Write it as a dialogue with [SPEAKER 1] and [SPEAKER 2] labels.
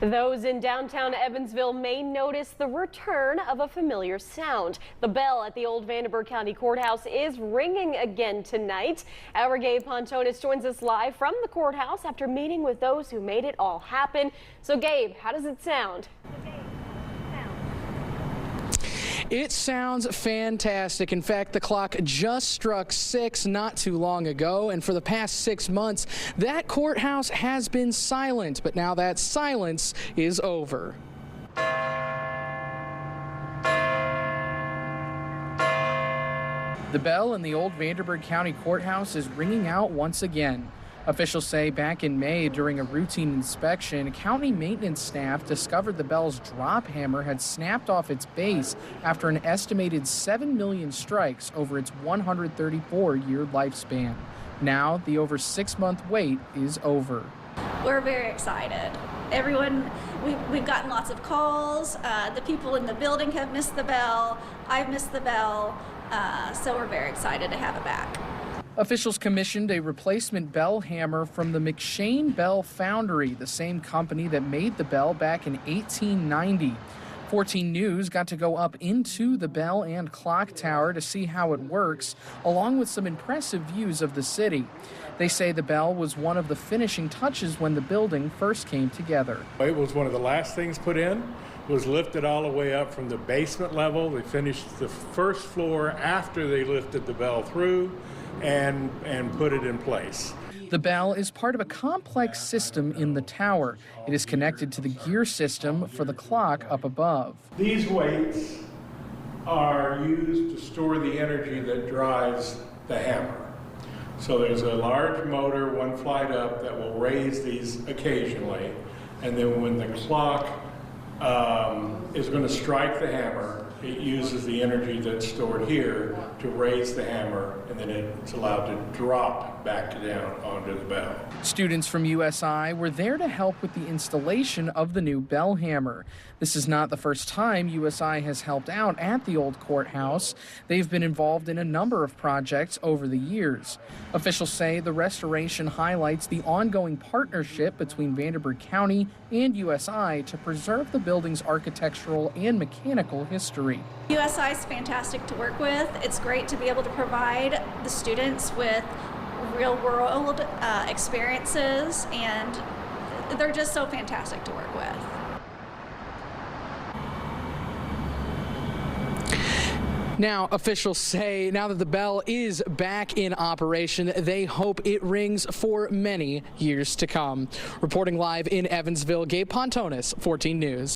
[SPEAKER 1] Those in downtown Evansville may notice the return of a familiar sound. The bell at the Old Vanderburgh County Courthouse is ringing again tonight. Our Gabe Pontonis joins us live from the courthouse after meeting with those who made it all happen. So Gabe, how does it sound?
[SPEAKER 2] It sounds fantastic. In fact, the clock just struck 6 not too long ago, and for the past 6 months, that courthouse has been silent, but now that silence is over. The bell in the Old Vanderburgh County Courthouse is ringing out once again. Officials say back in May, during a routine inspection, county maintenance staff discovered the bell's drop hammer had snapped off its base after an estimated 7 million strikes over its 134-year lifespan. Now, the over 6-month wait is over.
[SPEAKER 3] We're very excited. Everyone, we've gotten lots of calls. The people in the building have missed the bell. I've missed the bell. So we're very excited to have it back.
[SPEAKER 2] Officials commissioned a replacement bell hammer from the McShane Bell Foundry, the same company that made the bell back in 1890. 14 News got to go up into the bell and clock tower to see how it works, along with some impressive views of the city. They say the bell was one of the finishing touches when the building first came together.
[SPEAKER 4] It was one of the last things put in. It was lifted all the way up from the basement level. They finished the first floor after they lifted the bell through and put it in place.
[SPEAKER 2] The bell is part of a complex system in the tower. It is connected to the gear system for the clock up above.
[SPEAKER 4] These weights are used to store the energy that drives the hammer. So there's a large motor, one flight up, that will raise these occasionally, and then when the clock is going to strike the hammer, it uses the energy that's stored here to raise the hammer, and then it's allowed to drop back down onto the bell.
[SPEAKER 2] Students from USI were there to help with the installation of the new bell hammer. This is not the first time USI has helped out at the old courthouse. They've been involved in a number of projects over the years. Officials say the restoration highlights the ongoing partnership between Vanderburgh County and USI to preserve the building's architectural and mechanical history.
[SPEAKER 3] USI is fantastic to work with. It's great to be able to provide the students with real-world experiences, and they're just so fantastic to work with.
[SPEAKER 2] Now, officials say now that the bell is back in operation, they hope it rings for many years to come. Reporting live in Evansville, Gabe Pontonis, 14 News.